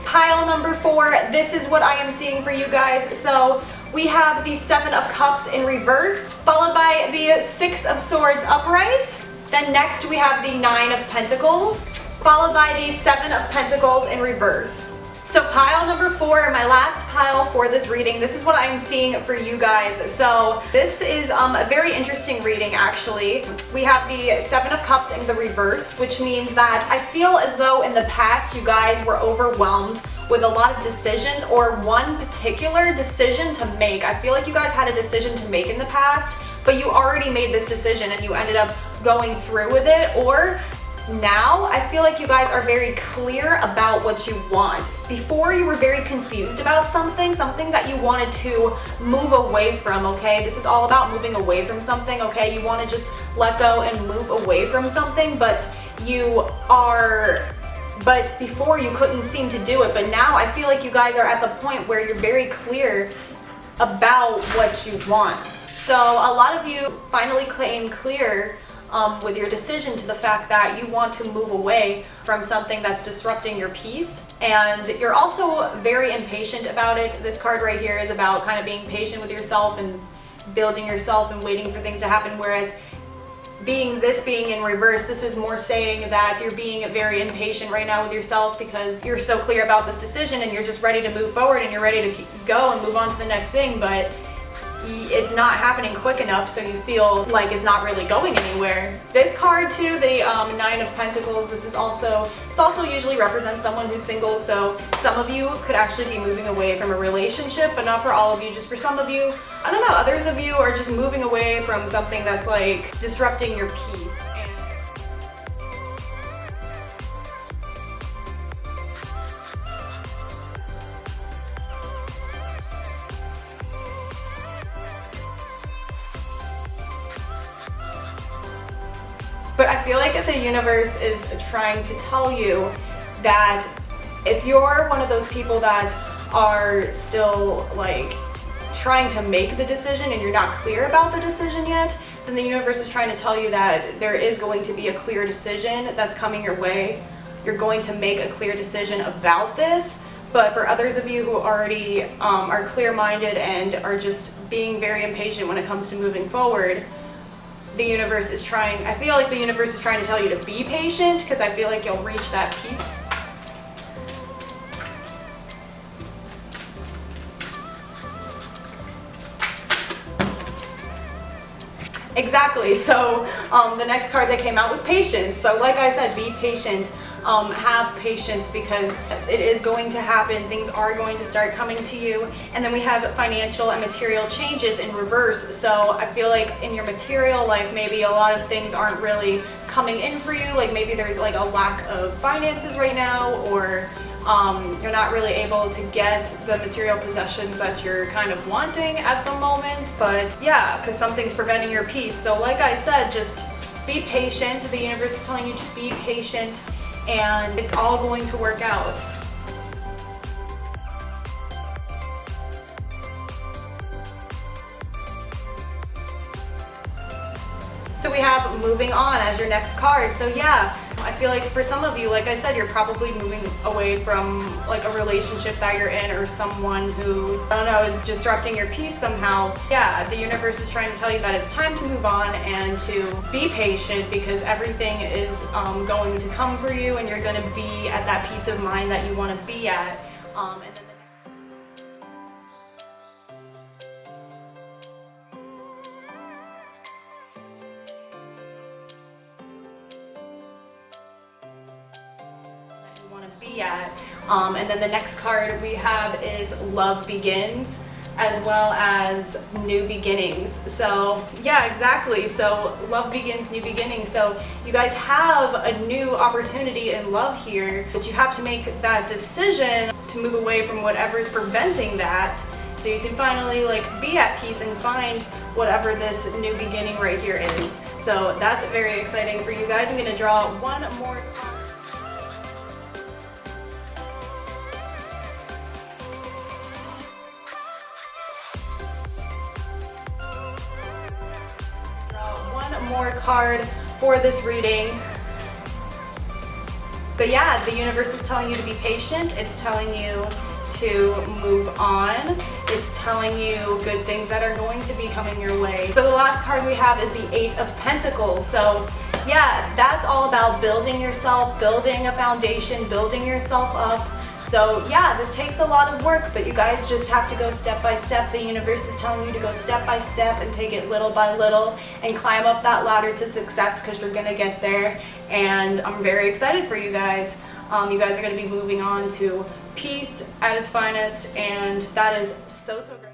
Speaker 1: Pile number 4, this is what I am seeing for you guys. So we have the 7 of Cups in reverse, followed by the 6 of Swords upright. Then next we have the 9 of Pentacles, followed by the 7 of Pentacles in reverse. So pile number 4, my last pile for this reading, this is what I'm seeing for you guys. So this is a very interesting reading, actually. We have the 7 of Cups in the reverse, which means that I feel as though in the past you guys were overwhelmed with a lot of decisions, or one particular decision to make. I feel like you guys had a decision to make in the past, but you already made this decision and you ended up going through with it. Or now I feel like you guys are very clear about what you want. Before, you were very confused about something that you wanted to move away from, okay? This is all about moving away from something, okay? You want to just let go and move away from something, but before you couldn't seem to do it. But now I feel like you guys are at the point where you're very clear about what you want. So a lot of you finally came clear with your decision to the fact that you want to move away from something that's disrupting your peace. And you're also very impatient about it. This card right here is about kind of being patient with yourself and building yourself and waiting for things to happen, whereas being in reverse, this is more saying that you're being very impatient right now with yourself because you're so clear about this decision and you're just ready to move forward and you're ready to go and move on to the next thing, but it's not happening quick enough, so you feel like it's not really going anywhere. This card too, the 9 of Pentacles, this also usually represents someone who's single, so some of you could actually be moving away from a relationship, but not for all of you, just for some of you. I don't know, others of you are just moving away from something that's like disrupting your peace. But I feel like the universe is trying to tell you that if you're one of those people that are still like trying to make the decision and you're not clear about the decision yet, then the universe is trying to tell you that there is going to be a clear decision that's coming your way. You're going to make a clear decision about this. But for others of you who already are clear-minded and are just being very impatient when it comes to moving forward, the universe is trying, I feel like the universe is trying to tell you to be patient, because I feel like you'll reach that peace. Exactly, so the next card that came out was patience. So like I said, be patient. have patience because it is going to happen. Things are going to start coming to you. And then we have financial and material changes in reverse. So I feel like in your material life, maybe a lot of things aren't really coming in for you. Like maybe there's like a lack of finances right now, or you're not really able to get the material possessions that you're kind of wanting at the moment. But yeah, because something's preventing your peace. So like I said, just be patient. The universe is telling you to be patient, and it's all going to work out. So we have moving on as your next card. So yeah, I feel like for some of you, like I said, you're probably moving away from like a relationship that you're in, or someone who, I don't know, is disrupting your peace somehow. Yeah, the universe is trying to tell you that it's time to move on and to be patient, because everything is going to come for you, and you're going to be at that peace of mind that you want to be at. And then be at. And then the next card we have is Love Begins, as well as New Beginnings. So yeah, exactly. So love begins, new beginnings. So you guys have a new opportunity in love here, but you have to make that decision to move away from whatever's preventing that, so you can finally like be at peace and find whatever this new beginning right here is. So that's very exciting for you guys. I'm gonna draw one more card. More card for this reading. But yeah, the universe is telling you to be patient. It's telling you to move on. It's telling you good things that are going to be coming your way. So the last card we have is the Eight of Pentacles. So yeah, that's all about building yourself, building a foundation, building yourself up. So yeah, this takes a lot of work, but you guys just have to go step by step. The universe is telling you to go step by step and take it little by little and climb up that ladder to success, because you're gonna get there. And I'm very excited for you guys. You guys are gonna be moving on to peace at its finest, and that is so great.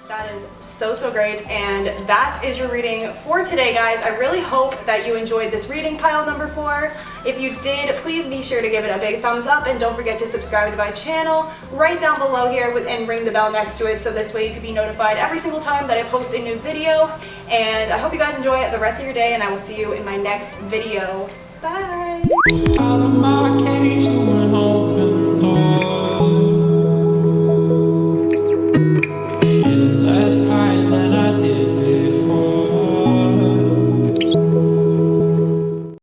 Speaker 1: That is so great, and that is your reading for today, guys. I really hope that you enjoyed this reading, pile number 4. If you did, please be sure to give it a big thumbs up, and don't forget to subscribe to my channel right down below here and ring the bell next to it, so this way you can be notified every single time that I post a new video. And I hope you guys enjoy the rest of your day, and I will see you in my next video. Bye!